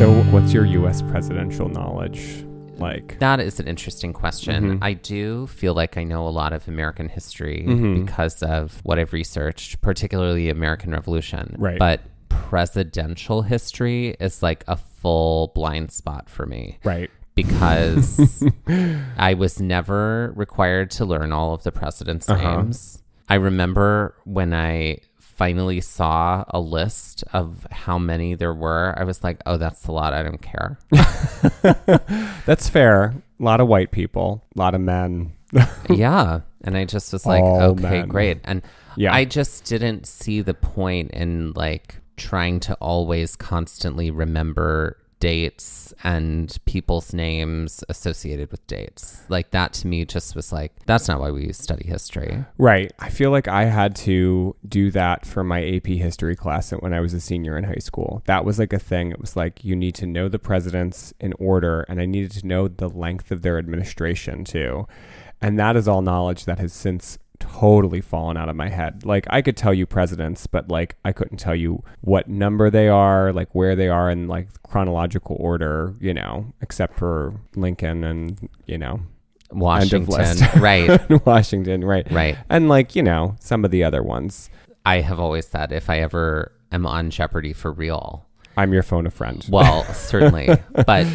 So what's your U.S. presidential knowledge like? That is an interesting question. I do feel like I know a lot of American history because of what I've researched, particularly American Revolution. Right. But presidential history is like a full blind spot for me. Right. Because I was never required to learn all of the presidents' names. I remember when I finally saw a list of how many there were, I was like, oh, that's a lot. I don't care. That's fair. A lot of white people, a lot of men. Yeah. And I just was like, All okay, men. great. And Yeah. I just didn't see the point in like trying to always constantly remember dates and people's names associated with dates. Like that to me just was like, that's not why we study history. Right. I feel like I had to do that for my AP history class when I was a senior in high school. That was like a thing. It was like, you need to know the presidents in order, and I needed to know the length of their administration too. And that is all knowledge that has since totally fallen out of my head. Like I could tell you presidents, but like I couldn't tell you what number they are, like where they are in like chronological order, you know, except for Lincoln and, you know, Washington. end of list. Right. Washington, right. Right. And like, you know, some of the other ones. I have always said if I ever am on Jeopardy for real, I'm your phone a friend. well, certainly, but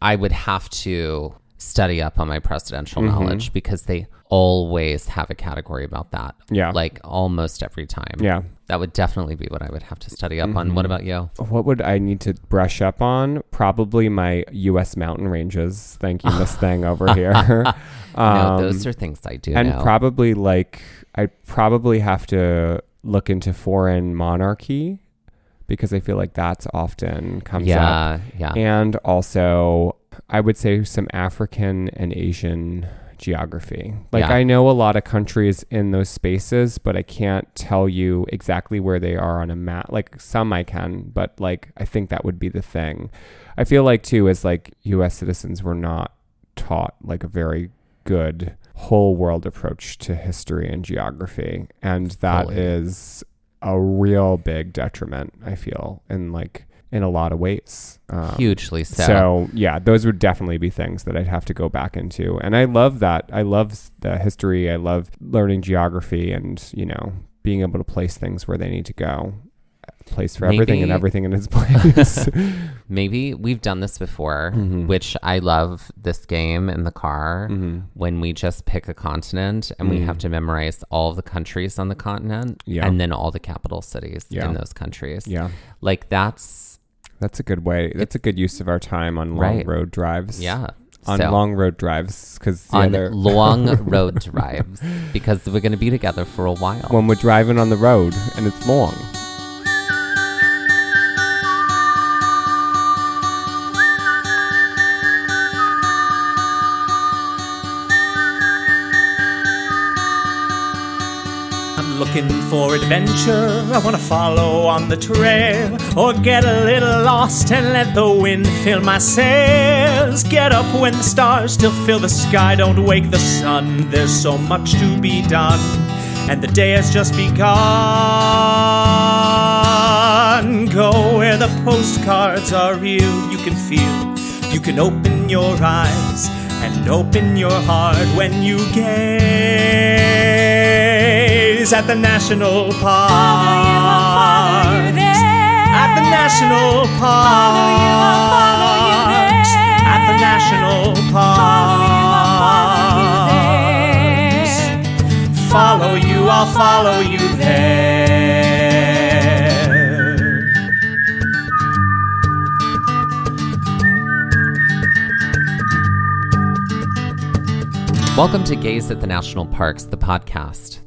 I would have to study up on my presidential knowledge because they always have a category about that. Yeah. Like almost every time. Yeah. That would definitely be what I would have to study up on. What about you? What would I need to brush up on? Probably my U.S. mountain ranges. Thank you, Miss Thing over here. No, those are things I do and know. probably like, I probably have to look into foreign monarchy because I feel like that's often comes up. Yeah. And also, I would say some African and Asian geography. Like Yeah. I know a lot of countries in those spaces, but I can't tell you exactly where they are on a map. Like some I can, but like I think that would be the thing. I feel like too, as like US citizens, we're not taught like a very good whole world approach to history and geography. And that Fully. is a real big detriment, I feel, in a lot of ways. Hugely so. So yeah, those would definitely be things that I'd have to go back into. And I love that. I love the history. I love learning geography and, you know, being able to place things where they need to go. Place for everything and everything in its place. Maybe we've done this before, which I love this game in the car when we just pick a continent and we have to memorize all of the countries on the continent and then all the capital cities in those countries. Yeah. Like that's a good way. That's a good use of our time on long road drives. Yeah. On long road drives. Long road drives because we're going to be together for a while. When we're driving on the road and it's long. Looking for adventure, I want to follow on the trail, or get a little lost and let the wind fill my sails. Get up when the stars still fill the sky, don't wake the sun. There's so much to be done, and the day has just begun. Go where the postcards are real, you can feel, you can open your eyes and open your heart when you gaze at the national park. At the national park. At the national park. Follow you, I'll follow you there. Welcome to Gaze at the National Parks, the podcast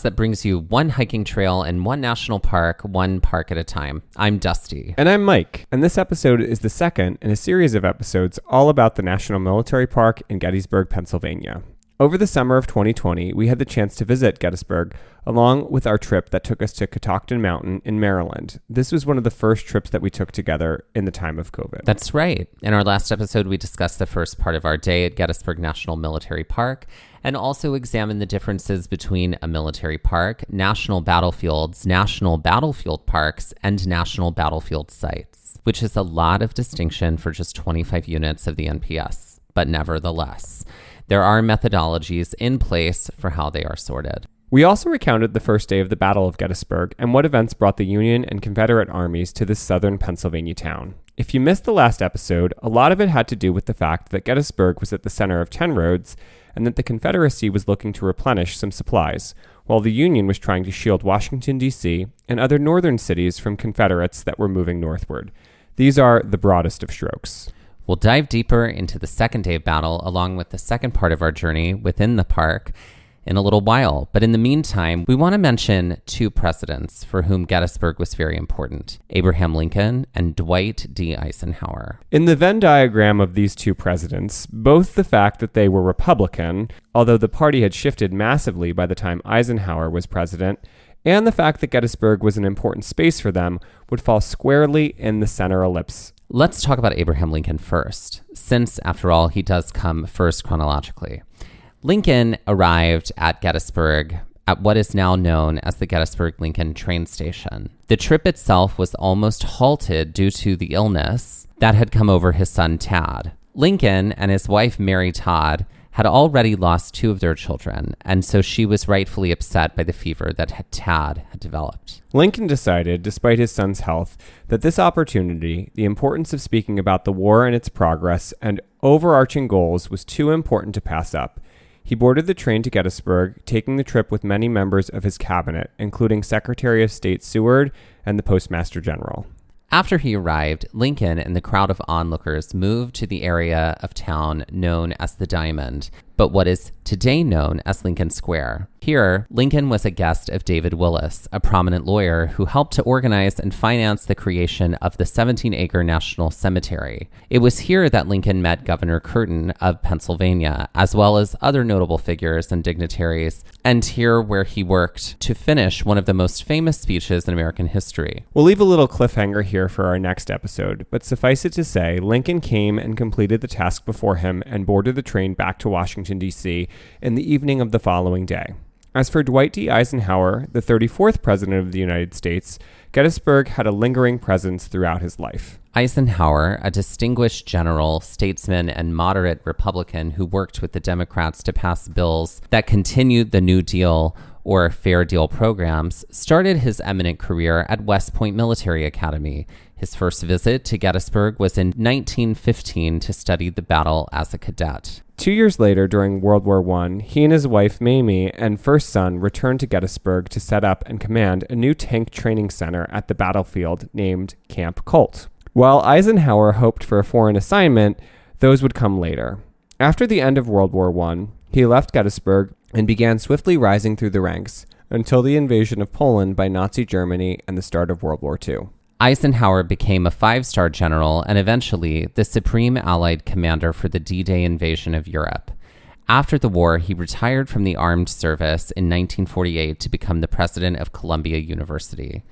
that brings you one hiking trail and one national park, one park at a time. I'm Dusty. And I'm Mike. And this episode is the second in a series of episodes all about the National Military Park in Gettysburg, Pennsylvania. Over the summer of 2020, we had the chance to visit Gettysburg, along with our trip that took us to Catoctin Mountain in Maryland. This was one of the first trips that we took together in the time of COVID. That's right. In our last episode, we discussed the first part of our day at Gettysburg National Military Park and also examined the differences between a military park, national battlefields, national battlefield parks, and national battlefield sites. which is a lot of distinction for just 25 units of the NPS. But nevertheless, there are methodologies in place for how they are sorted. We also recounted the first day of the Battle of Gettysburg and what events brought the Union and Confederate armies to this southern Pennsylvania town. If you missed the last episode, a lot of it had to do with the fact that Gettysburg was at the center of 10 roads and that the Confederacy was looking to replenish some supplies, while the Union was trying to shield Washington, D.C. and other northern cities from Confederates that were moving northward. These are the broadest of strokes. We'll dive deeper into the second day of battle along with the second part of our journey within the park in a little while. But in the meantime, we want to mention two presidents for whom Gettysburg was very important: Abraham Lincoln and Dwight D. Eisenhower. In the Venn diagram of these two presidents, both the fact that they were Republican, although the party had shifted massively by the time Eisenhower was president, and the fact that Gettysburg was an important space for them would fall squarely in the center ellipse. Let's talk about Abraham Lincoln first, since, after all, he does come first chronologically. Lincoln arrived at Gettysburg at what is now known as the Gettysburg-Lincoln train station. The trip itself was almost halted due to the illness that had come over his son Tad. Lincoln and his wife Mary Todd had already lost two of their children, and so she was rightfully upset by the fever that Tad had developed. Lincoln decided, despite his son's health, that this opportunity, the importance of speaking about the war and its progress, and overarching goals was too important to pass up. He boarded the train to Gettysburg, taking the trip with many members of his cabinet, including Secretary of State Seward and the Postmaster General. After he arrived, Lincoln and the crowd of onlookers moved to the area of town known as the Diamond, but what is today known as Lincoln Square. Here, Lincoln was a guest of David Willis, a prominent lawyer who helped to organize and finance the creation of the 17-acre National Cemetery. It was here that Lincoln met Governor Curtin of Pennsylvania, as well as other notable figures and dignitaries, and here where he worked to finish one of the most famous speeches in American history. We'll leave a little cliffhanger here for our next episode, but suffice it to say, Lincoln came and completed the task before him and boarded the train back to Washington, D.C. in the evening of the following day. As for Dwight D. Eisenhower, the 34th President of the United States, Gettysburg had a lingering presence throughout his life. Eisenhower, a distinguished general, statesman, and moderate Republican who worked with the Democrats to pass bills that continued the New Deal or Fair Deal programs, started his eminent career at West Point Military Academy. His first visit to Gettysburg was in 1915 to study the battle as a cadet. 2 years later, during World War I, he and his wife Mamie and first son returned to Gettysburg to set up and command a new tank training center at the battlefield named Camp Colt. While Eisenhower hoped for a foreign assignment, those would come later. After the end of World War I, he left Gettysburg and began swiftly rising through the ranks until the invasion of Poland by Nazi Germany and the start of World War II. Eisenhower became a 5-star general and eventually the supreme Allied commander for the D-Day invasion of Europe. After the war, he retired from the armed service in 1948 to become the president of Columbia University.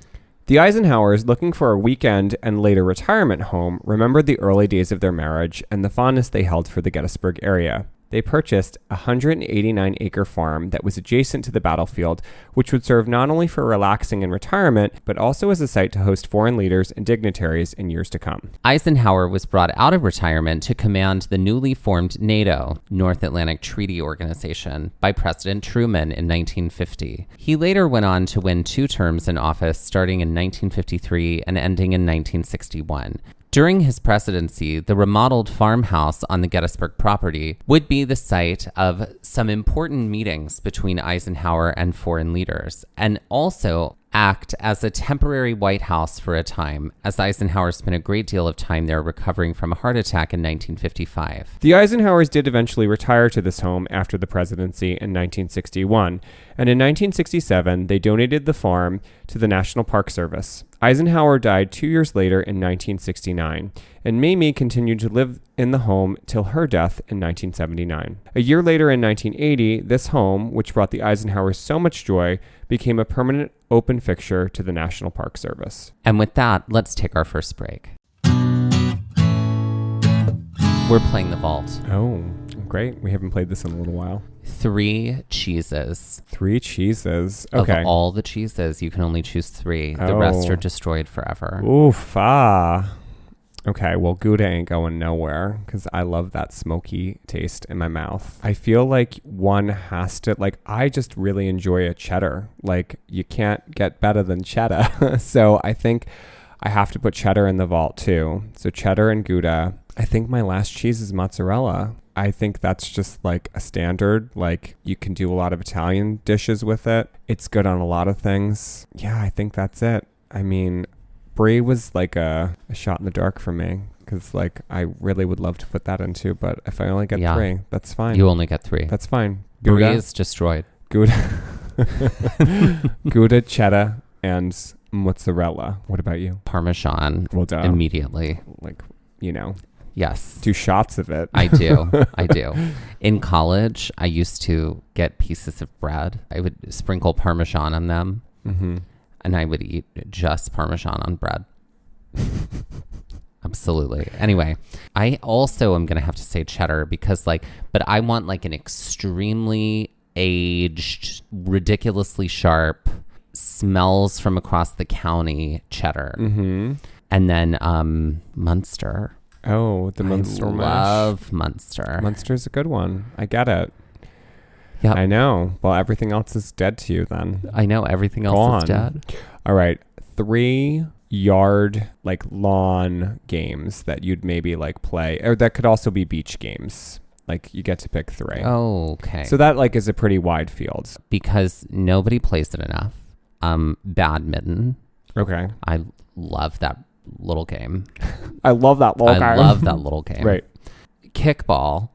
The Eisenhowers, looking for a weekend and later retirement home, remembered the early days of their marriage and the fondness they held for the Gettysburg area. They purchased a 189-acre farm that was adjacent to the battlefield, which would serve not only for relaxing and retirement, but also as a site to host foreign leaders and dignitaries in years to come. Eisenhower was brought out of retirement to command the newly formed NATO, North Atlantic Treaty Organization, by President Truman in 1950. He later went on to win 2 terms in office, starting in 1953 and ending in 1961. During his presidency, the remodeled farmhouse on the Gettysburg property would be the site of some important meetings between Eisenhower and foreign leaders, and also act as a temporary White House for a time, as Eisenhower spent a great deal of time there recovering from a heart attack in 1955. The Eisenhowers did eventually retire to this home after the presidency in 1961, and in 1967 they donated the farm to the National Park Service. Eisenhower died 2 years later in 1969, and Mamie continued to live in the home till her death in 1979. A year later in 1980, this home, which brought the Eisenhowers so much joy, became a permanent open fixture to the National Park Service. And with that, let's take our first break. We're playing the vault. Oh, great. We haven't played this in a little while. 3 cheeses. 3 cheeses. Okay. Of all the cheeses, you can only choose 3. The rest are destroyed forever. Oof, ah. Okay, well, Gouda ain't going nowhere because I love that smoky taste in my mouth. I feel like one has to, like, I just really enjoy a cheddar. Like, you can't get better than cheddar. So I think I have to put cheddar in the vault too. So cheddar and Gouda. I think my last cheese is mozzarella. I think that's just like a standard. Like, you can do a lot of Italian dishes with it. It's good on a lot of things. Yeah, I think that's it. I mean, Brie was like a shot in the dark for me because like I really would love to put that into, but if I only get 3, that's fine. You only get 3. That's fine. Brie is destroyed. Gouda, Gouda, cheddar, and mozzarella. What about you? Parmesan. Well done. Immediately. Like, you know. Yes. 2 shots of it. I do. I do. In college, I used to get pieces of bread. I would sprinkle Parmesan on them. Mm-hmm. And I would eat just Parmesan on bread. Absolutely. Anyway, I also am going to have to say cheddar because like, but I want like an extremely aged, ridiculously sharp, smells from across the county cheddar. Mm-hmm. And then Munster. Oh, the Munster mash. I love Munster. Munster's a good one. I get it. Yeah, I know. Well, everything else is dead to you then. I know. Everything else is dead. All right. 3 yard, like lawn games that you'd maybe like play, or that could also be beach games. Like you get to pick 3. Oh, okay. So that like is a pretty wide field. Because nobody plays it enough. Badminton. Okay. I love that little game. I love that little game. I love that little game. Right. Kickball.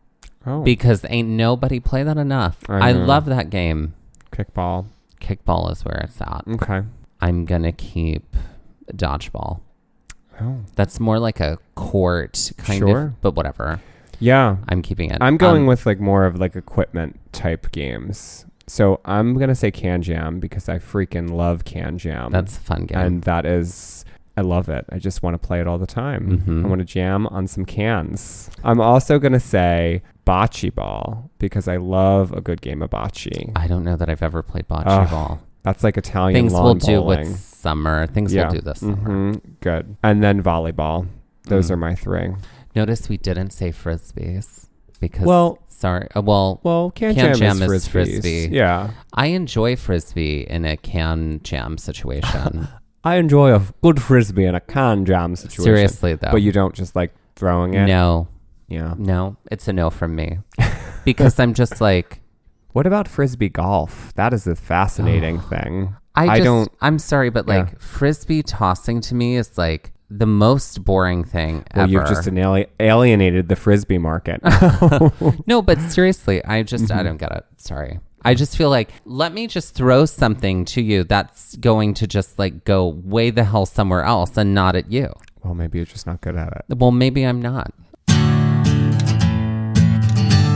Oh. Because ain't nobody play that enough. I love that game. Kickball. Kickball is where it's at. Okay. I'm going to keep dodgeball. Oh. That's more like a court kind of, but whatever. Yeah. I'm keeping it. I'm going with like more of like equipment type games. So I'm going to say Can Jam because I freaking love Can Jam. That's a fun game. And that is, I love it. I just want to play it all the time. Mm-hmm. I want to jam on some cans. I'm also going to say bocce ball because I love a good game of bocce. I don't know that I've ever played bocce ball. That's like Italian Things lawn we'll do bowling. with summer. Things we'll do this summer. Good. And then volleyball. Those are my 3. Notice we didn't say frisbees because sorry. Can Jam is frisbee. Yeah. I enjoy frisbee in a Can Jam situation. I enjoy a good frisbee in a Can Jam situation. Seriously though. But you don't just like throwing it? No. Yeah. No, it's a no from me. Because I'm just like, what about frisbee golf? That is a fascinating thing. I'm sorry, but like frisbee tossing to me is like the most boring thing ever. You've just alienated the frisbee market. No, but seriously, I don't get it. Sorry. I just feel like, let me just throw something to you that's going to just like go way the hell somewhere else and not at you. Well, maybe you're just not good at it. Well, maybe I'm not.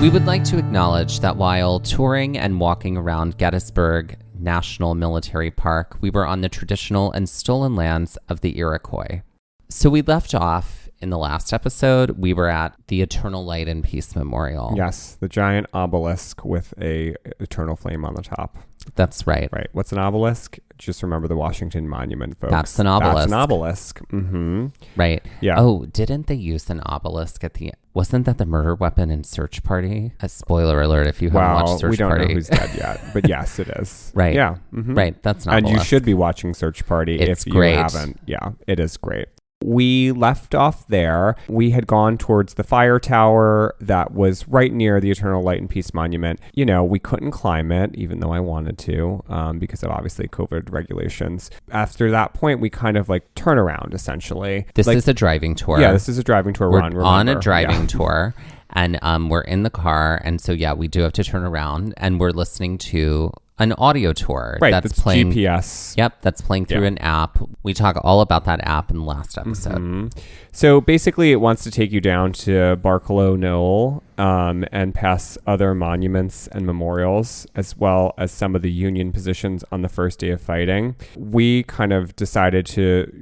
We would like to acknowledge that while touring and walking around Gettysburg National Military Park, we were on the traditional and stolen lands of the Iroquois. So we left off in the last episode. We were at the Eternal Light and Peace Memorial. Yes, the giant obelisk with a eternal flame on the top. That's right. Right. What's an obelisk? Just remember the Washington Monument, folks. That's an obelisk. That's an obelisk. Mm-hmm. Right. Yeah. Oh, didn't they use an obelisk at the... Wasn't that the murder weapon in Search Party? A spoiler alert if you haven't watched Search Party. We don't know who's dead yet, but yes, it is. Right. Yeah. Mm-hmm. Right. That's an obelisk. And you should be watching Search Party if you haven't. Yeah, it is great. We left off there. We had gone towards the fire tower that was right near the Eternal Light and Peace Monument. You know, we couldn't climb it, even though I wanted to, because of obviously COVID regulations. After that point, we kind of like turn around, essentially. This is a driving tour. Yeah, this is a driving tour. We're on a driving tour, and we're in the car. And so, yeah, we do have to turn around, and we're listening to an audio tour. Right, that's playing GPS. Yep, that's playing through an app. We talk all about that app in the last episode. Mm-hmm. So basically it wants to take you down to Barkalow Knoll and past other monuments and memorials, as well as some of the Union positions on the first day of fighting. We kind of decided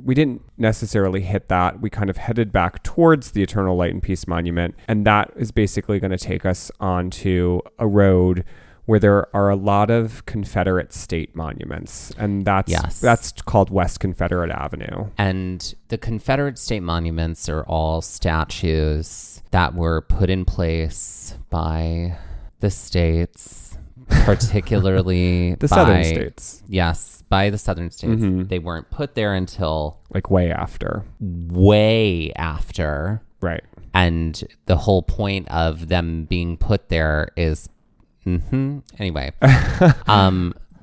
we didn't necessarily hit that. We kind of headed back towards the Eternal Light and Peace Monument, and that is basically going to take us onto a road where there are a lot of Confederate state monuments, and that's called West Confederate Avenue. And the Confederate state monuments are all statues that were put in place by the states, particularly the southern states. Yes, by the southern states. Mm-hmm. They weren't put there until like way after. Right. And the whole point of them being put there is anyway.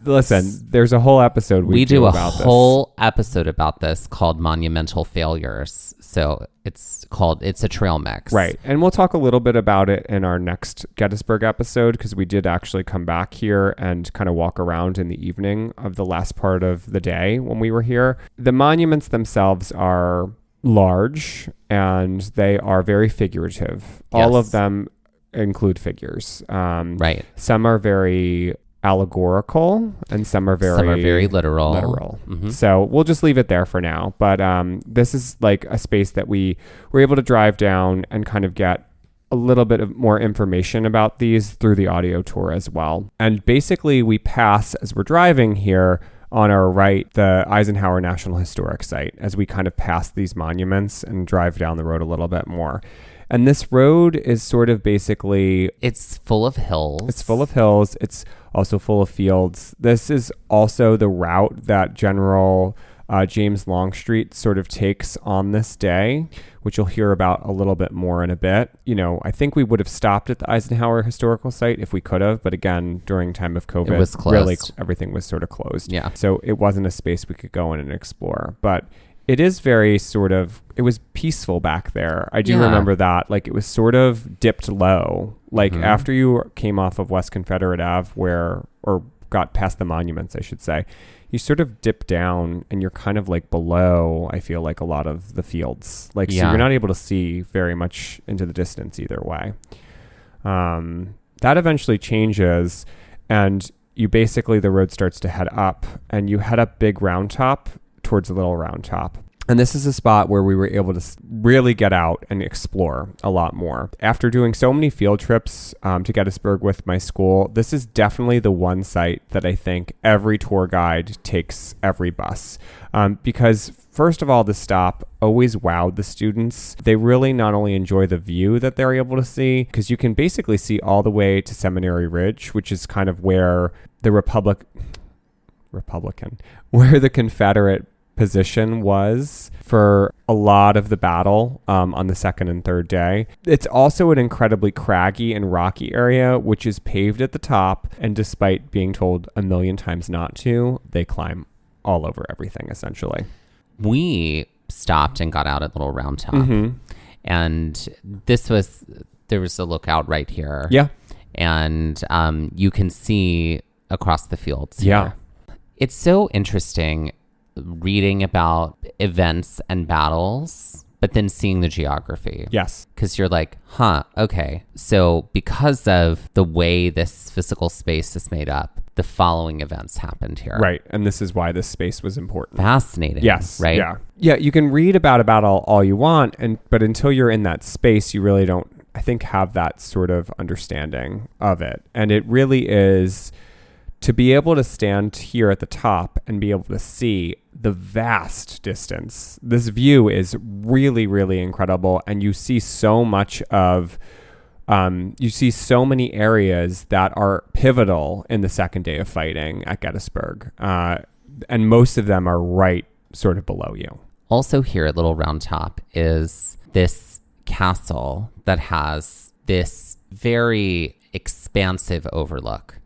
Listen, there's a whole episode we do about this. A whole episode about this called Monumental Failures. So it's a trail mix. Right. And we'll talk a little bit about it in our next Gettysburg episode, because we did actually come back here and kind of walk around in the evening of the last part of the day when we were here. The monuments themselves are large and they are very figurative. Yes. All of them include figures. Right. Some are very allegorical and some are very literal. Mm-hmm. So we'll just leave it there for now. But this is like a space that we were able to drive down and kind of get a little bit of more information about these through the audio tour as well. And basically we pass, as we're driving here, on our right, the Eisenhower National Historic Site, as we kind of pass these monuments and drive down the road a little bit more. And this road is sort of basically... It's full of hills. It's full of hills. It's also full of fields. This is also the route that General James Longstreet sort of takes on this day, which you'll hear about a little bit more in a bit. You know, I think we would have stopped at the Eisenhower Historical Site if we could have, but again, during time of COVID, it was closed. Really everything was sort of closed. Yeah. So it wasn't a space we could go in and explore. But it is very sort of, it was peaceful back there. I do remember that. Like, it was sort of dipped low. Like, after you came off of West Confederate Ave, or got past the monuments, I should say, you sort of dip down and you're kind of like below, I feel like, a lot of the fields. Like, so you're not able to see very much into the distance either way. That eventually changes, and you basically, the road starts to head up, and you head up Big Round Top towards the Little Round Top. And this is a spot where we were able to really get out and explore a lot more. After doing so many field trips to Gettysburg with my school, this is definitely the one site that I think every tour guide takes every bus. Because first of all, the stop always wowed the students. They really not only enjoy the view that they're able to see, because you can basically see all the way to Seminary Ridge, which is kind of where the where the Confederate position was for a lot of the battle on the second and third day. It's also an incredibly craggy and rocky area, which is paved at the top, and despite being told a million times not to, they climb all over everything essentially. We stopped and got out at Little Round Top, and there was a lookout right here. Yeah. And you can see across the fields. Yeah. Here. It's so interesting reading about events and battles, but then seeing the geography. Yes. Because you're like, okay. So because of the way this physical space is made up, the following events happened here. Right. And this is why this space was important. Fascinating. Yes. Right? Yeah. Yeah. You can read about all you want, but until you're in that space, you really don't, I think, have that sort of understanding of it. And it really is, to be able to stand here at the top and be able to see the vast distance. This view is really, really incredible. And you see so much of, you see so many areas that are pivotal in the second day of fighting at Gettysburg. And most of them are right sort of below you. Also here at Little Round Top is this castle that has this very expansive overlook.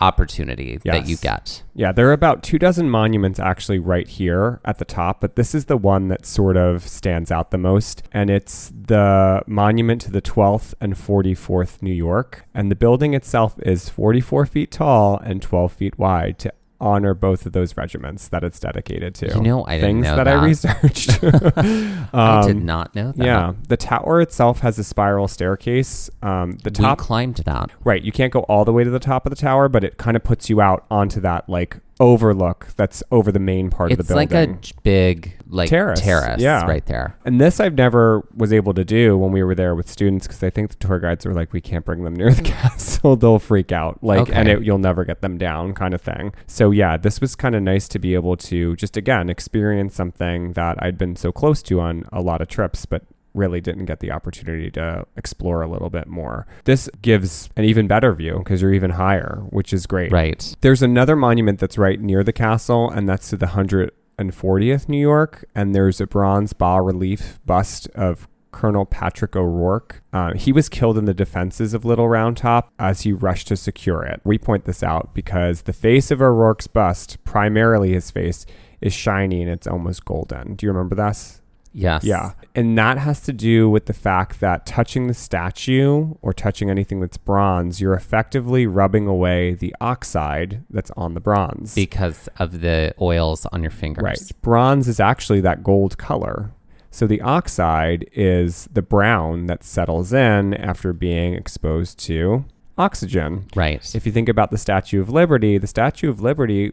Opportunity that you get. Yeah, there are about 24 monuments actually right here at the top, but this is the one that sort of stands out the most, and it's the monument to the 12th and 44th New York, and the building itself is 44 feet tall and 12 feet wide to honor both of those regiments that it's dedicated to. You know, I didn't know that. I researched. I did not know that. Yeah. The tower itself has a spiral staircase. The top, we climbed that. Right. You can't go all the way to the top of the tower, but it kind of puts you out onto that like overlook that's over the main part of the building. It's like a big terrace yeah. right there. And this I've never was able to do when we were there with students, because I think the tour guides were like, we can't bring them near the castle. They'll freak out. And you'll never get them down kind of thing. So yeah, this was kind of nice to be able to just, again, experience something that I'd been so close to on a lot of trips, but really didn't get the opportunity to explore a little bit more. This gives an even better view because you're even higher, which is great. Right. There's another monument that's right near the castle, and that's to the 140th New York, and there's a bronze bas-relief bust of Colonel Patrick O'Rourke. He was killed in the defenses of Little Round Top as he rushed to secure it. We point this out because the face of O'Rourke's bust, primarily his face, is shiny and it's almost golden. Do you remember this? Yes. Yeah. And that has to do with the fact that touching the statue or touching anything that's bronze, you're effectively rubbing away the oxide that's on the bronze. Because of the oils on your fingers. Right. Bronze is actually that gold color. So the oxide is the brown that settles in after being exposed to oxygen. Right. If you think about the Statue of Liberty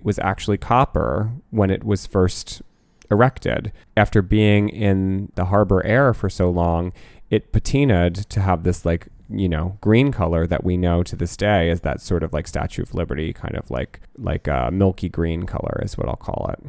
was actually copper when it was first erected. After being in the harbor air for so long, it patinaed to have this green color that we know to this day as that sort of like Statue of Liberty, kind of like a milky green color is what I'll call it.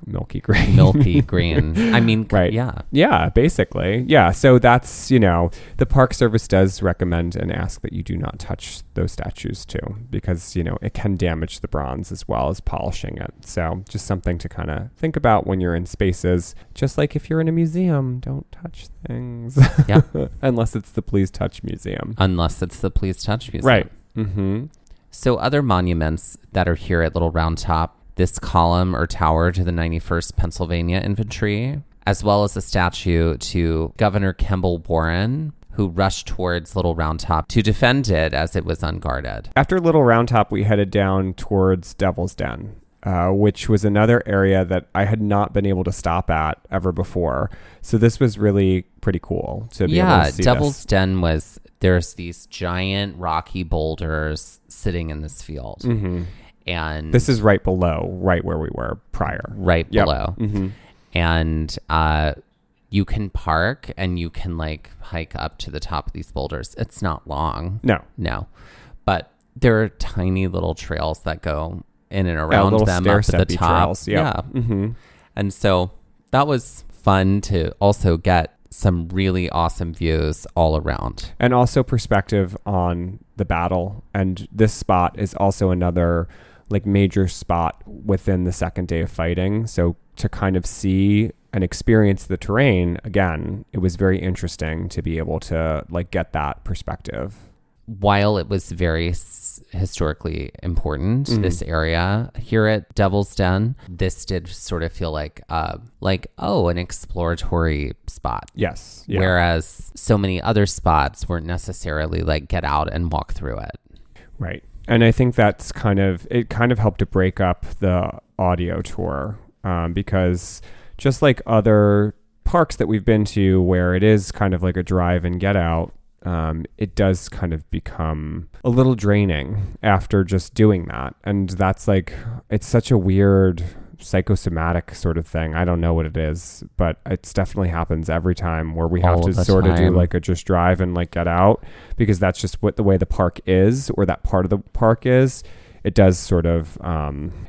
Milky green. Milky green. I mean, right. Yeah. Yeah, basically. Yeah. So that's, the Park Service does recommend and ask that you do not touch those statues too, because, it can damage the bronze as well as polishing it. So just something to kind of think about when you're in spaces. Just like if you're in a museum, don't touch things. Yeah. Unless it's the Please Touch Museum. Right. Mm-hmm. So other monuments that are here at Little Round Top, this column or tower to the 91st Pennsylvania Infantry, as well as a statue to Governor Kemble Warren, who rushed towards Little Round Top to defend it as it was unguarded. After Little Round Top, we headed down towards Devil's Den, which was another area that I had not been able to stop at ever before. So this was really pretty cool to be able to see Devil's Den was, there's these giant rocky boulders sitting in this field. Mm-hmm. And this is right where we were prior. Right below. Mm-hmm. And you can park and you can hike up to the top of these boulders. It's not long. No. But there are tiny little trails that go in and around them up at the top. Trails. Yeah. Mm-hmm. And so that was fun to also get some really awesome views all around. And also perspective on the battle. And this spot is also another major spot within the second day of fighting. So to kind of see and experience the terrain, again, it was very interesting to be able to get that perspective. While it was very historically important, this area here at Devil's Den, this did sort of feel like an exploratory spot. Yes. Yeah. Whereas so many other spots weren't necessarily get out and walk through it. Right. And I think that's kind of helped to break up the audio tour because just like other parks that we've been to where it is kind of like a drive and get out, it does kind of become a little draining after just doing that. And that's it's such a weird psychosomatic sort of thing. I don't know what it is, but it definitely happens every time where we have to sort of do a just drive and get out, because that's just what the way the park is, or that part of the park is. It does sort of,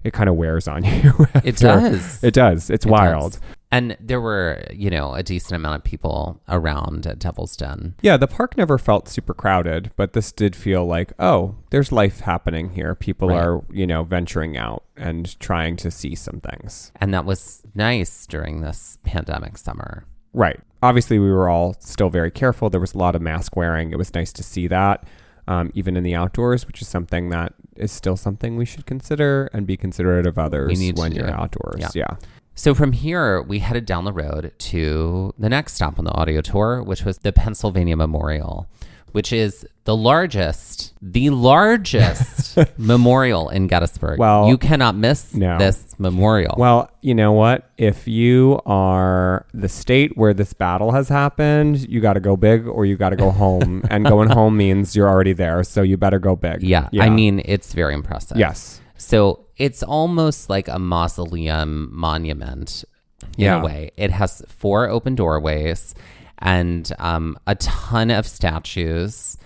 it kind of wears on you. It does. It's wild. Does. And there were, a decent amount of people around at Devil's Den. Yeah, the park never felt super crowded, but this did feel there's life happening here. People are, venturing out and trying to see some things. And that was nice during this pandemic summer. Right. Obviously, we were all still very careful. There was a lot of mask wearing. It was nice to see that, even in the outdoors, which is something that is still something we should consider and be considerate of others when you're outdoors. Yeah. So from here, we headed down the road to the next stop on the audio tour, which was the Pennsylvania Memorial, which is the largest memorial in Gettysburg. Well, you cannot miss this memorial. Well, you know what? If you are the state where this battle has happened, you got to go big or you got to go home. And going home means you're already there, so you better go big. Yeah. I mean, it's very impressive. Yes. So it's almost like a mausoleum monument in a way. It has 4 open doorways and a ton of statues.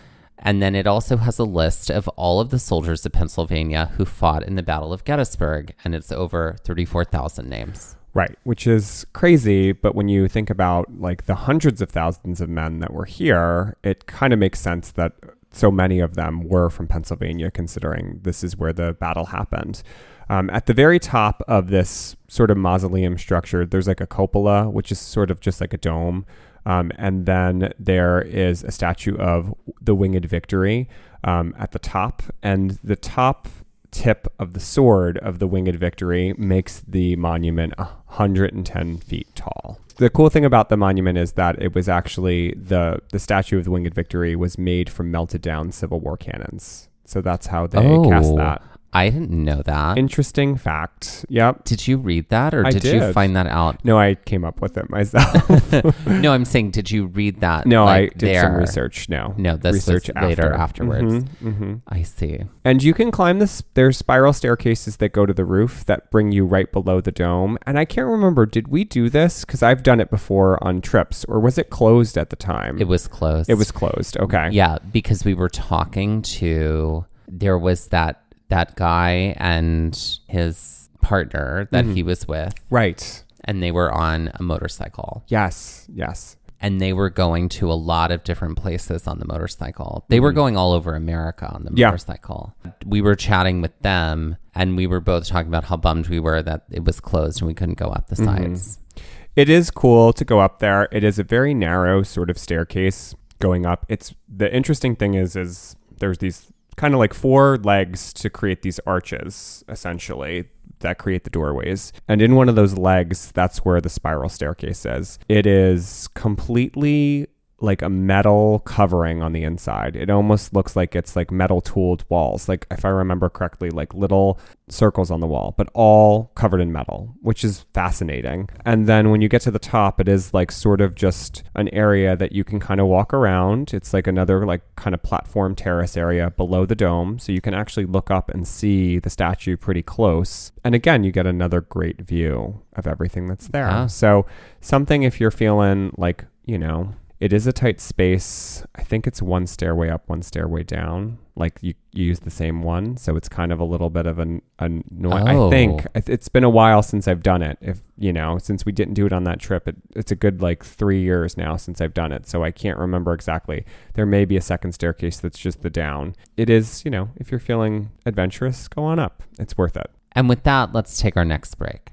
And then it also has a list of all of the soldiers of Pennsylvania who fought in the Battle of Gettysburg. And it's over 34,000 names. Right, which is crazy. But when you think about like the hundreds of thousands of men that were here, it kind of makes sense that so many of them were from Pennsylvania, considering this is where the battle happened. At the very top of this sort of mausoleum structure, there's like a cupola, which is sort of just like a dome. And then there is a statue of the Winged Victory at the top. And the top tip of the sword of the Winged Victory makes the monument 110 feet tall. The cool thing about the monument is that it was actually the statue of the Winged Victory was made from melted down Civil War cannons. So that's how they cast that. I didn't know that. Interesting fact. Yep. Did you read that or did you find that out? No, I came up with it myself. No, I'm saying, did you read that? No, I did some research. No, this research was later afterwards. Mm-hmm. I see. And you can climb this. There's spiral staircases that go to the roof that bring you right below the dome. And I can't remember, did we do this? Because I've done it before on trips, or was it closed at the time? It was closed. It was closed. Okay. Yeah, because we were talking to, there was that guy and his partner that he was with. Right. And they were on a motorcycle. Yes. And they were going to a lot of different places on the motorcycle. They were going all over America on the motorcycle. We were chatting with them and we were both talking about how bummed we were that it was closed and we couldn't go up the sides. It is cool to go up there. It is a very narrow sort of staircase going up. It's the interesting thing is there's these kind of like 4 legs to create these arches, essentially, that create the doorways. And in one of those legs, that's where the spiral staircase is. It is completely like a metal covering on the inside. It almost looks like it's like metal tooled walls. Like, if I remember correctly, like little circles on the wall, but all covered in metal, which is fascinating. And then when you get to the top, it is like sort of just an area that you can kind of walk around. It's like another like kind of platform terrace area below the dome. So you can actually look up and see the statue pretty close. And again, you get another great view of everything that's there. Yeah. So something, if you're feeling like, it is a tight space. I think it's 1 stairway up, 1 stairway down. Like you use the same one. So it's kind of a little bit of a noise. I think it's been a while since I've done it. Since we didn't do it on that trip, it's a good like 3 years now since I've done it. So I can't remember exactly. There may be a second staircase that's just the down. It is, if you're feeling adventurous, go on up. It's worth it. And with that, let's take our next break.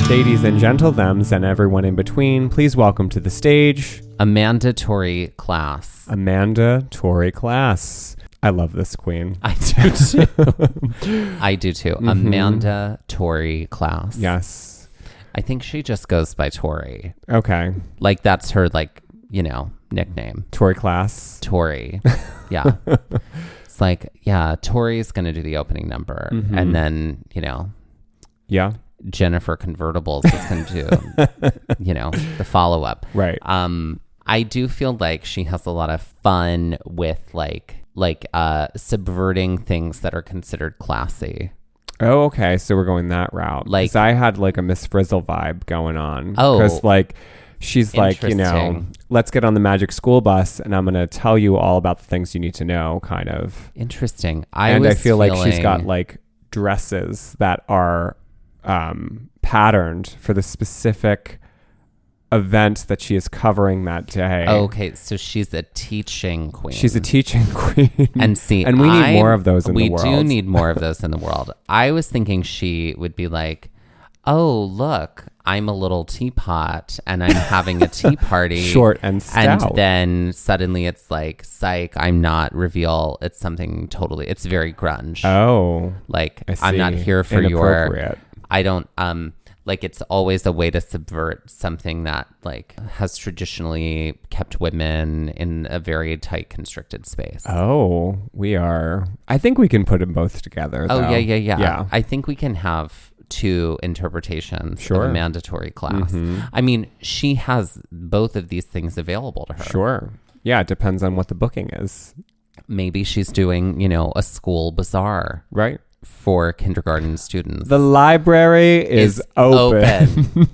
Ladies and gentlethems and everyone in between, please welcome to the stage Amanda Tori Class. Amanda Tori Class. I love this queen. I do too. I do too. Amanda Tori Class. Yes. I think she just goes by Tori. Okay. Like that's her nickname. Tori Class. Tori. Yeah. It's like, yeah, Tori's going to do the opening number. And then, Yeah. Jennifer Convertibles is going to do, the follow-up. Right. I do feel like she has a lot of fun with like subverting things that are considered classy. Oh, okay. So we're going that route. Like, 'cause I had like a Miss Frizzle vibe going on. Oh, because like she's like, let's get on the magic school bus and I'm going to tell you all about the things you need to know, kind of. Interesting. I feel like she's got like dresses that are patterned for the specific event that she is covering that day. Okay, so she's a teaching queen. She's a teaching queen. And see, and we need more of those in the world. We do need more of those in the world. I was thinking she would be like, oh, look, I'm a little teapot and I'm having a tea party. Short and stout. And then suddenly it's like, psych, I'm not, reveal. It's something totally, it's very grunge. Oh. Like, I'm not here for Inappropriate. I don't, like it's always a way to subvert something that like has traditionally kept women in a very tight, constricted space. Oh, I think we can put them both together. Oh, though. Yeah. I think we can have 2 interpretations of a mandatory class. I mean, she has both of these things available to her. Sure. Yeah, it depends on what the booking is. Maybe she's doing, a school bazaar. Right. for kindergarten students. The library is open.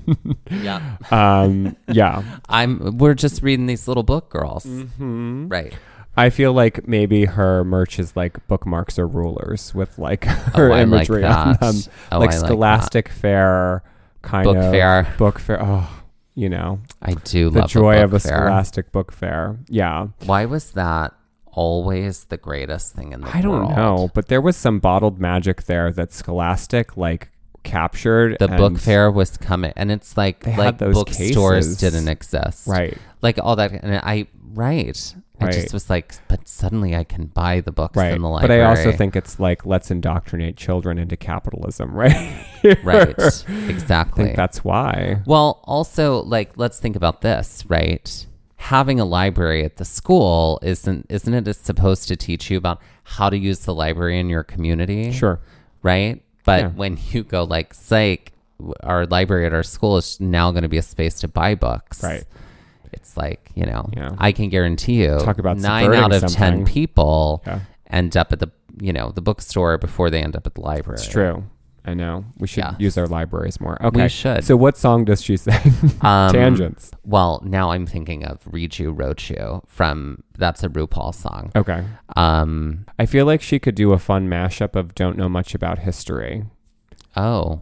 Yeah. Yeah. We're just reading these little book girls. Mm-hmm. Right. I feel like maybe her merch is like bookmarks or rulers with like her imagery on them. Like Scholastic Fair kind book of. Fair. Book fair. Oh, you know. I do the love joy of a fair. Scholastic book fair. Yeah. Why was that always the greatest thing in the world? I don't know, but there was some bottled magic there that Scholastic like captured. The book fair was coming, and it's like bookstores didn't exist. Right. Like all that. And I just was like, but suddenly I can buy the books in the library. But I also think it's like, let's indoctrinate children into capitalism, right? Right. Exactly. I think that's why. Well, also, like, let's think about this, right? Having a library at the school, isn't it supposed to teach you about how to use the library in your community? Sure. Right? But when you go like, psych, our library at our school is now going to be a space to buy books. Right. It's like, I can guarantee you talk about 9 out of something. 10 people end up at the bookstore before they end up at the library. It's true. I know. We should use our libraries more. Okay. We should. So what song does she sing? Tangents. Well, now I'm thinking of Read You, Wrote You that's a RuPaul song. Okay. I feel like she could do a fun mashup of Don't Know Much About History. Oh.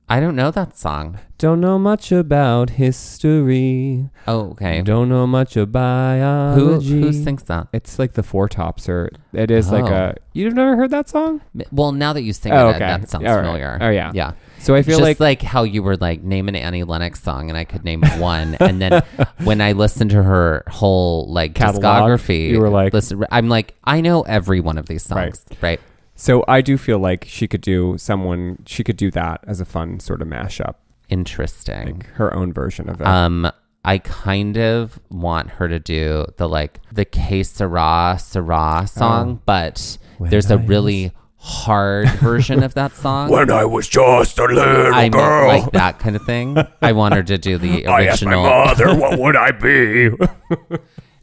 I don't know that song. Don't know much about history. Oh, okay. Don't know much about biology. Who sings that? It's like the Four Tops, or it is like a. You've never heard that song? Well, now that you sing okay. that sounds familiar. Oh yeah, yeah. So I feel just like how you were like, name an Annie Lennox song, and I could name one, and then when I listened to her whole like catalog, discography, you were like, I'm like, I know every one of these songs, right? So I do feel like she could do that as a fun sort of mashup. Interesting. Like her own version of it. I kind of want her to do the Que Sera song, but there's a really hard version of that song. When I was just a little girl. Like that kind of thing. I want her to do the original. I asked my mother, what would I be?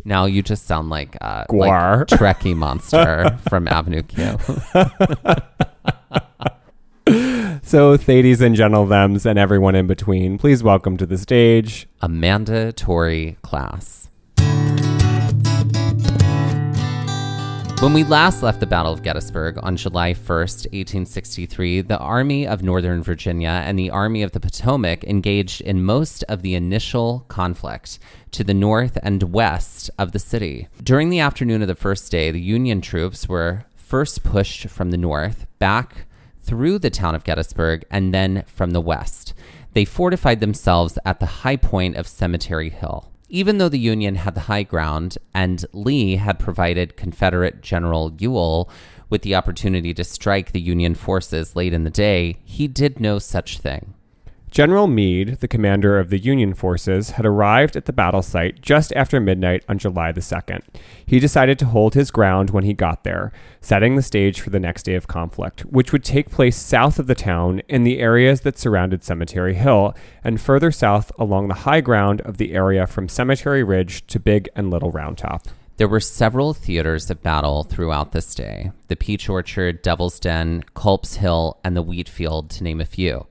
Now you just sound like Guar. Trekkie monster from Avenue Q. So, Thades and Gentlethems and everyone in between, please welcome to the stage Amanda Torrey Class. When we last left the Battle of Gettysburg on July 1st, 1863, the Army of Northern Virginia and the Army of the Potomac engaged in most of the initial conflict to the north and west of the city. During the afternoon of the first day, the Union troops were first pushed from the north back through the town of Gettysburg and then from the west. They fortified themselves at the high point of Cemetery Hill. Even though the Union had the high ground and Lee had provided Confederate General Ewell with the opportunity to strike the Union forces late in the day, he did no such thing. General Meade, the commander of the Union forces, had arrived at the battle site just after midnight on July the 2nd. He decided to hold his ground when he got there, setting the stage for the next day of conflict, which would take place south of the town in the areas that surrounded Cemetery Hill, and further south along the high ground of the area from Cemetery Ridge to Big and Little Round Top. There were several theaters of battle throughout this day: the Peach Orchard, Devil's Den, Culp's Hill, and the Wheat Field, to name a few.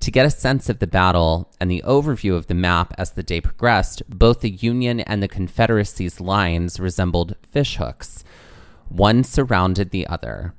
To get a sense of the battle and the overview of the map as the day progressed, both the Union and the Confederacy's lines resembled fishhooks. One surrounded the other.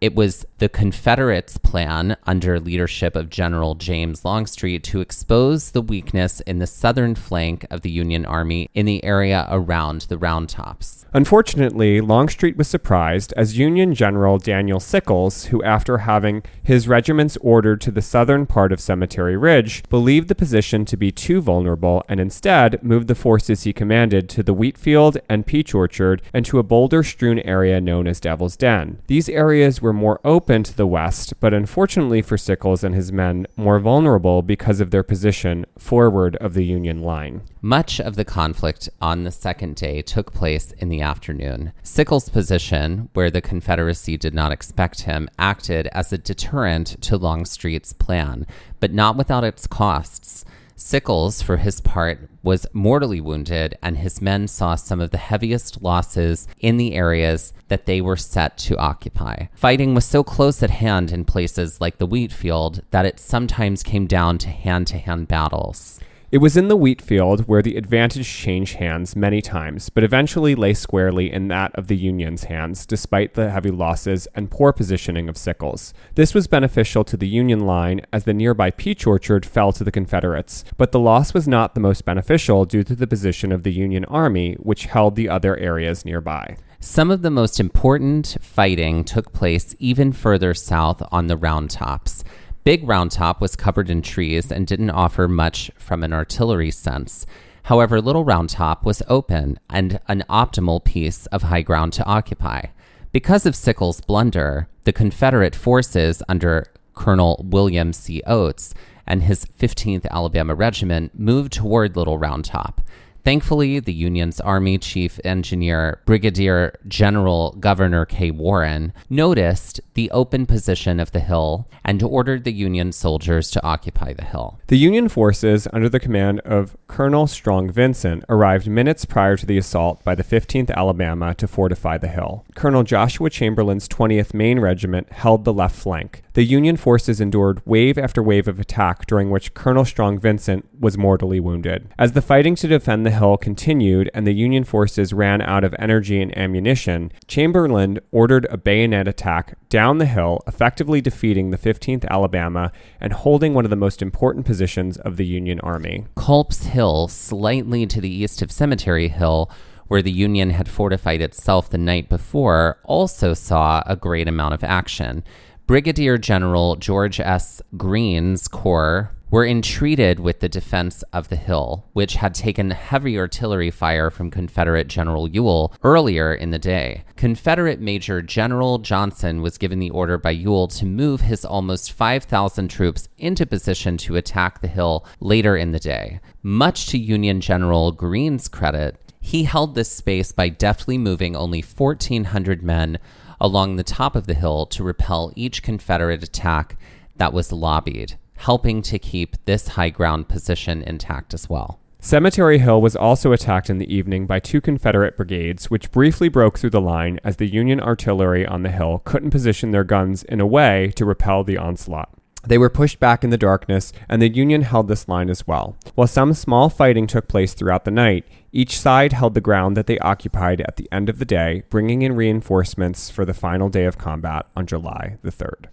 It was the Confederates' plan, under leadership of General James Longstreet, to expose the weakness in the southern flank of the Union Army in the area around the Round Tops. Unfortunately, Longstreet was surprised as Union General Daniel Sickles, who, after having his regiments ordered to the southern part of Cemetery Ridge, believed the position to be too vulnerable and instead moved the forces he commanded to the Wheat Field and Peach Orchard and to a boulder-strewn area known as Devil's Den. These areas were more open to the west, but unfortunately for Sickles and his men, more vulnerable because of their position forward of the Union line. Much of the conflict on the second day took place in the afternoon. Sickles' position, where the Confederacy did not expect him, acted as a deterrent to Longstreet's plan, but not without its costs. Sickles, for his part, was mortally wounded, and his men saw some of the heaviest losses in the areas that they were set to occupy. Fighting was so close at hand in places like the wheat field that it sometimes came down to hand-to-hand battles. It was in the wheat field where the advantage changed hands many times, but eventually lay squarely in that of the Union's hands, despite the heavy losses and poor positioning of Sickles. This was beneficial to the Union line as the nearby peach orchard fell to the Confederates, but the loss was not the most beneficial due to the position of the Union Army, which held the other areas nearby. Some of the most important fighting took place even further south on the Round Tops. Big Round Top was covered in trees and didn't offer much from an artillery sense. However, Little Round Top was open and an optimal piece of high ground to occupy. Because of Sickles' blunder, the Confederate forces under Colonel William C. Oates and his 15th Alabama Regiment moved toward Little Round Top. Thankfully, the Union's Army Chief Engineer, Brigadier General Governor K. Warren, noticed the open position of the hill and ordered the Union soldiers to occupy the hill. The Union forces, under the command of Colonel Strong Vincent, arrived minutes prior to the assault by the 15th Alabama to fortify the hill. Colonel Joshua Chamberlain's 20th Maine Regiment held the left flank. The Union forces endured wave after wave of attack, during which Colonel Strong Vincent was mortally wounded. As the fighting to defend the hill continued and the Union forces ran out of energy and ammunition, Chamberlain ordered a bayonet attack down the hill, effectively defeating the 15th Alabama and holding one of the most important positions of the Union Army. Culp's Hill, slightly to the east of Cemetery Hill, where the Union had fortified itself the night before, also saw a great amount of action. Brigadier General George S. Greene's corps were entreated with the defense of the hill, which had taken heavy artillery fire from Confederate General Ewell earlier in the day. Confederate Major General Johnson was given the order by Ewell to move his almost 5,000 troops into position to attack the hill later in the day. Much to Union General Greene's credit, he held this space by deftly moving only 1,400 men along the top of the hill to repel each Confederate attack that was lobbied, helping to keep this high ground position intact as well. Cemetery Hill was also attacked in the evening by two Confederate brigades, which briefly broke through the line as the Union artillery on the hill couldn't position their guns in a way to repel the onslaught. They were pushed back in the darkness, and the Union held this line as well. While some small fighting took place throughout the night, each side held the ground that they occupied at the end of the day, bringing in reinforcements for the final day of combat on July the 3rd.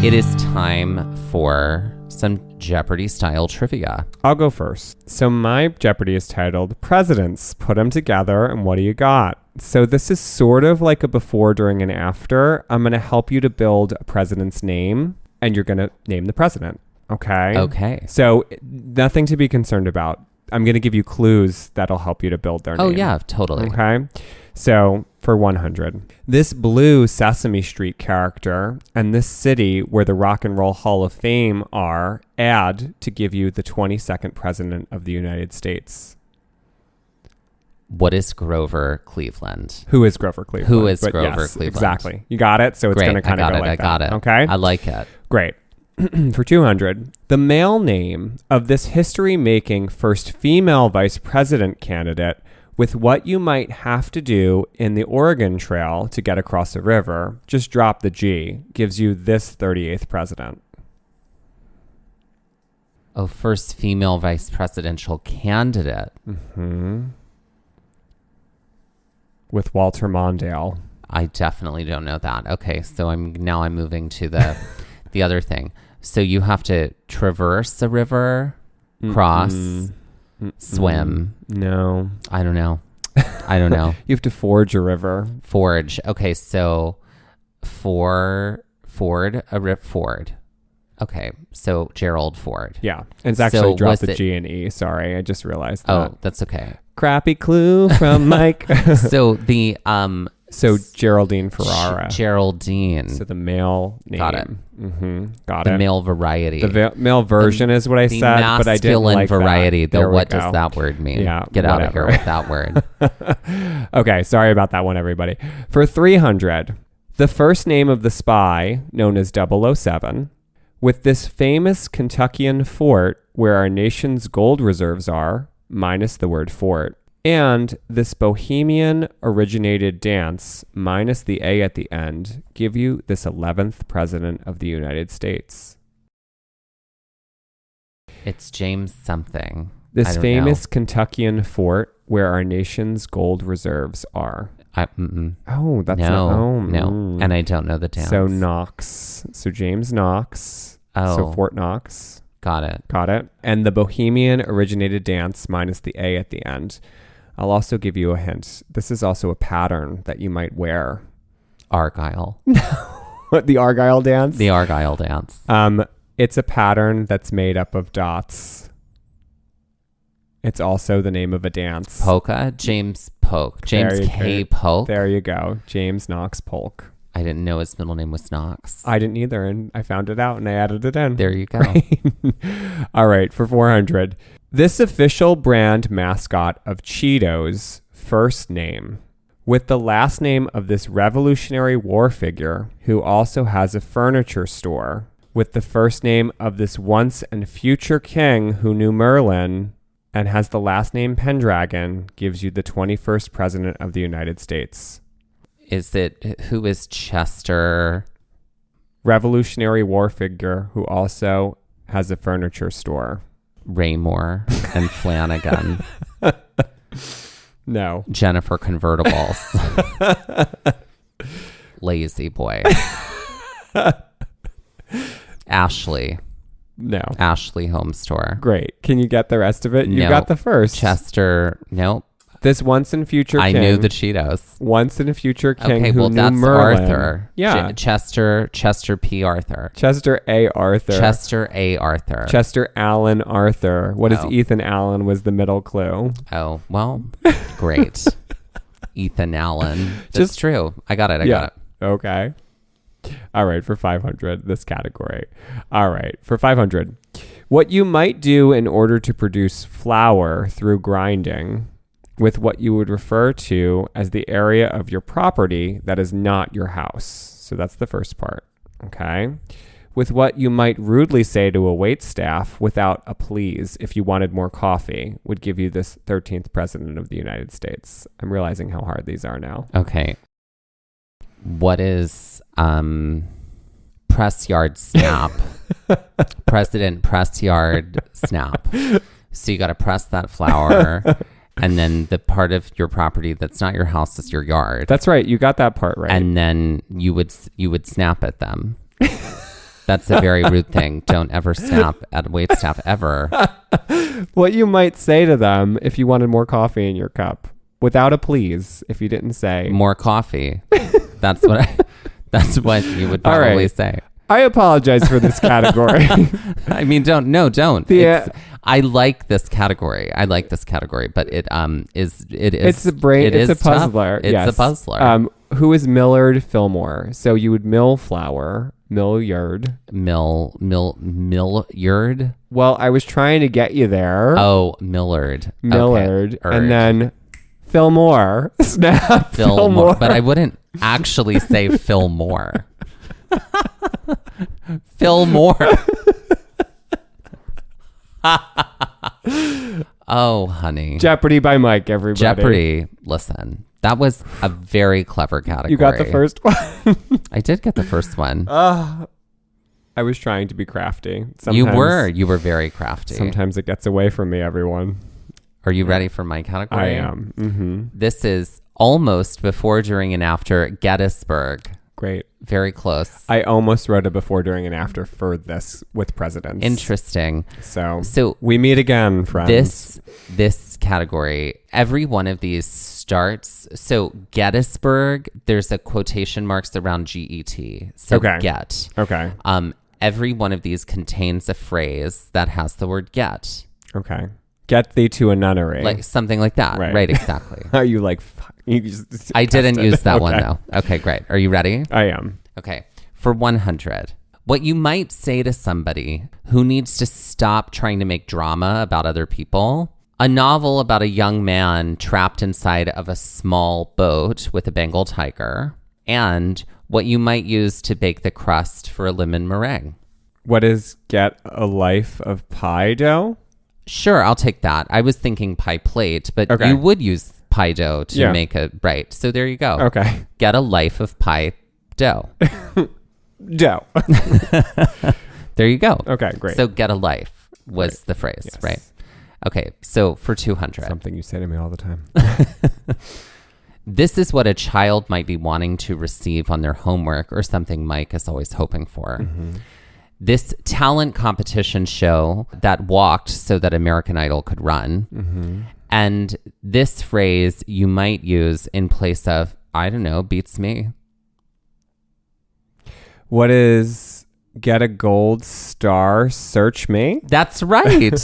It is time for some Jeopardy-style trivia. I'll go first. So my Jeopardy is titled Presidents. Put them together, and what do you got? So this is sort of like a before, during, and after. I'm going to help you to build a president's name, and you're going to name the president. Okay? Okay. So nothing to be concerned about. I'm going to give you clues that'll help you to build their name. Oh, yeah, totally. Okay? So for 100, this blue Sesame Street character and this city where the Rock and Roll Hall of Fame are add to give you the 22nd president of the United States. What is Grover Cleveland? Who is Grover Cleveland? Who is But Grover yes, Cleveland? Exactly. You got it? So it's going to kind of go like that. I got it. Okay? I like it. Great. For 200, the male name of this history-making first female vice president candidate with what you might have to do in the Oregon Trail to get across a river, just drop the G, gives you this 38th president. Oh, first female vice presidential candidate. Mm-hmm. With Walter Mondale. I definitely don't know that. Okay, so I'm moving to the the other thing. So you have to traverse a river, cross, swim. No. I don't know. You have to forge a river. Forge. Okay, so ford. Okay, so Gerald Ford. Yeah. And it's actually dropped the G and E. Sorry, I just realized that. Oh, that's okay. Crappy clue from Mike. So the So Geraldine Ferrara. Geraldine. So the male name. Got it. Mm-hmm. Got the it. male variety. The male version is what I said, but I didn't like variety. that. What does that word mean? Yeah, Get out of here with that word. Okay, sorry about that one, everybody. For 300, the first name of the spy, known as 007, With this famous Kentuckian fort where our nation's gold reserves are, minus the word fort, and this Bohemian originated dance, minus the A at the end, give you this 11th president of the United States. It's James something. This famous Kentuckian fort where our nation's gold reserves are. Oh, that's no. And I don't know the dance. So Knox. So James Knox. Oh. So Fort Knox. Got it. And the Bohemian originated dance minus the A at the end. I'll also give you a hint. This is also a pattern that you might wear. Argyle. The Argyle dance? The Argyle dance. It's a pattern that's made up of dots. It's also the name of a dance. Polka? James Polk. James K. Polk. There you go. James Knox Polk. I didn't know his middle name was Knox. I didn't either, and I found it out and I added it in. There you go. All right, for 400. This official brand mascot of Cheetos, first name. With the last name of this Revolutionary War figure, who also has a furniture store. With the first name of this once and future king who knew Merlin, and has the last name Pendragon, gives you the 21st president of the United States. Who is Chester? Revolutionary War figure who also has a furniture store. Raymore and Flanagan. No. Jennifer Convertibles. Lazy Boy. Ashley. No. Ashley Home Store. Great. Can you get the rest of it? You No. got the first. Chester. Nope. This once and future king. I knew the Cheetos. Once and a future king Okay, who well, knew that's Merlin. Arthur. Yeah. Chester P. Arthur. Chester A. Arthur. Chester A. Arthur. Chester Allen Arthur. What is Oh. Ethan Allen was the middle clue. Oh, well, great. Ethan Allen. That's true. I got it. I got it. Okay. All right, for 500, this category. All right, for 500. What you might do in order to produce flour through grinding with what you would refer to as the area of your property that is not your house. So that's the first part. Okay. With what you might rudely say to a waitstaff without a please if you wanted more coffee would give you this 13th president of the United States. I'm realizing how hard these are now. Okay. What is press yard snap? President press yard snap. So you got to press that flour, and then the part of your property that's not your house is your yard. That's right. You got that part right. And then you would snap at them. That's a very rude thing. Don't ever snap at waitstaff ever. What you might say to them if you wanted more coffee in your cup without a please, if you didn't say More coffee. That's what you would probably say. I apologize for this category. I mean, don't. I like this category. But it is. It's a puzzler. It's a puzzler. Who is Millard Fillmore? So you would mill flour. Millyard. Millyard. Well, I was trying to get you there. Oh, Millard. Millard. Okay. And then Fillmore. Snap. Fillmore. But I wouldn't actually say Fillmore. Fillmore. Oh, honey. Jeopardy by Mike, everybody. Jeopardy. Listen, that was a very clever category. You got the first one. I did get the first one. I was trying to be crafty. You were very crafty. Sometimes it gets away from me, everyone. Are you ready for my category? I am. Mm-hmm. This is almost before, during, and after Gettysburg. Great. Very close. I almost wrote a before, during, and after for this with presidents. Interesting. So we meet again, friends. This category, every one of these starts. So Gettysburg, there's a quotation marks around GET. So okay. Get. Okay. Every one of these contains a phrase that has the word get. Okay. Get thee to a nunnery. Like something like that. Right, exactly. Are you like, I didn't use that one though. Okay, great. Are you ready? I am. Okay. For 100, what you might say to somebody who needs to stop trying to make drama about other people. A novel about a young man trapped inside of a small boat with a Bengal tiger. And what you might use to bake the crust for a lemon meringue. What is get a life of pie dough? Sure, I'll take that. I was thinking pie plate, but you would use pie dough to make a right. So there you go. Okay. Get a life of pie dough. Dough. There you go. Okay, great. So get a life was the phrase, right? Okay, so for 200. Something you say to me all the time. This is what a child might be wanting to receive on their homework or something Mike is always hoping for. Mm-hmm. This talent competition show that walked so that American Idol could run. Mm-hmm. And this phrase you might use in place of, I don't know, beats me. What is get a gold star, search me? That's right.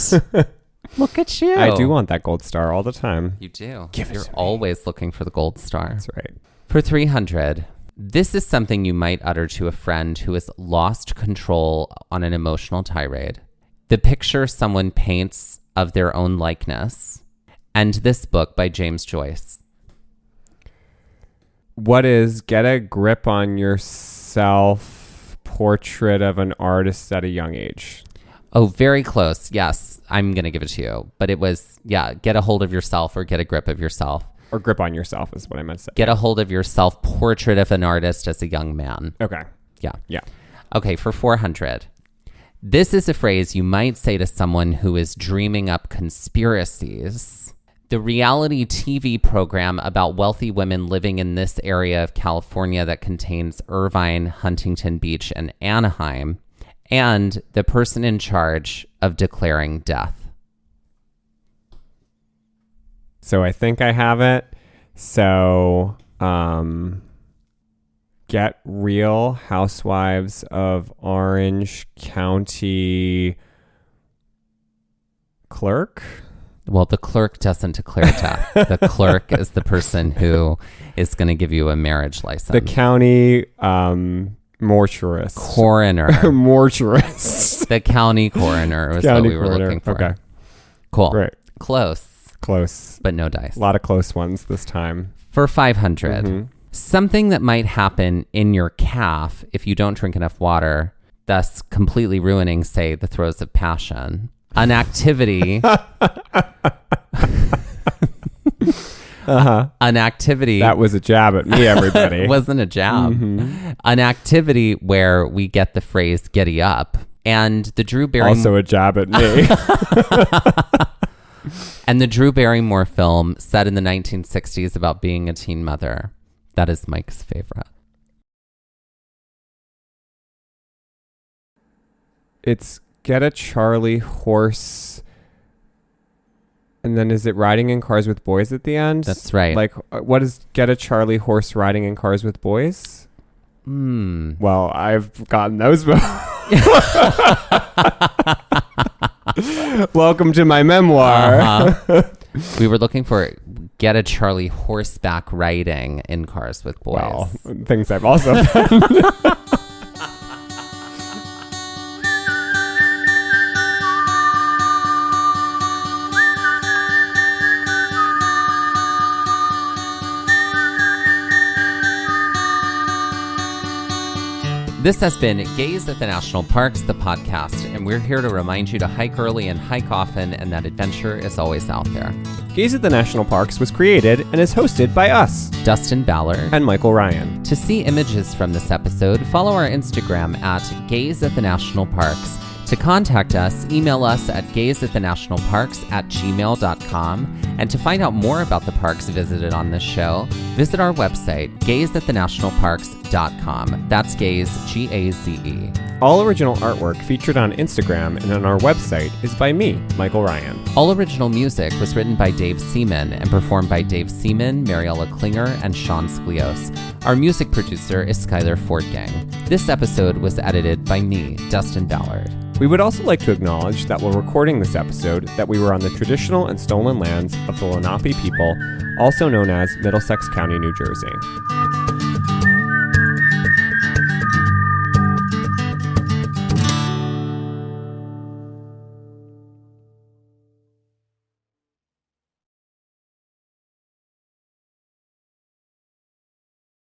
Look at you. I do want that gold star all the time. You do. Give it You're to me. always looking for the gold star. That's right. For 300, this is something you might utter to a friend who has lost control on an emotional tirade. The picture someone paints of their own likeness. And this book by James Joyce. What is get a grip on yourself, portrait of an artist at a young age? Oh, very close. Yes, I'm going to give it to you. But it was, get a hold of yourself or get a grip of yourself. Or grip on yourself is what I meant to say. Get a hold of yourself, portrait of an artist as a young man. Okay. Yeah. Okay, for 400. This is a phrase you might say to someone who is dreaming up conspiracies. The reality TV program about wealthy women living in this area of California that contains Irvine, Huntington Beach, and Anaheim, and the person in charge of declaring death. So I think I have it. So, get Real Housewives of Orange County clerk? Well, the clerk doesn't declare death. The clerk is the person who is going to give you a marriage license. The county mortuarist. Coroner. Mortuarist. The county coroner was what we were looking for. Okay. Cool. Great. Close. But no dice. A lot of close ones this time. For 500, something that might happen in your calf if you don't drink enough water, thus completely ruining, say, the throes of passion. An activity. An activity. That was a jab at me, everybody. It wasn't a jab. Mm-hmm. An activity where we get the phrase "giddy up," and the Drew Barrymore. Also a jab at me. And the Drew Barrymore film set in the 1960s about being a teen mother. That is Mike's favorite. It's get a Charlie horse. And then is it riding in cars with boys at the end? That's right. Like, what is get a Charlie horse riding in cars with boys? Well, I've gotten those before. Welcome to my memoir. We were looking for get a Charlie horseback riding in cars with boys. Well, things I've also done. This has been Gaze at the National Parks, the podcast, and we're here to remind you to hike early and hike often, and that adventure is always out there. Gaze at the National Parks was created and is hosted by us, Dustin Ballard and Michael Ryan. To see images from this episode, follow our Instagram at Gaze at the National Parks. To contact us, email us at gazeatthenationalparks@gmail.com. And to find out more about the parks visited on this show, visit our website, gazeatthenationalparks.com. That's Gaze, G-A-Z-E. All original artwork featured on Instagram and on our website is by me, Michael Ryan. All original music was written by Dave Seaman and performed by Dave Seaman, Mariella Klinger, and Sean Sklios. Our music producer is Skyler Fortgang. This episode was edited by me, Dustin Ballard. We would also like to acknowledge that while recording this episode, that we were on the traditional and stolen lands of the Lenape people, also known as Middlesex County, New Jersey.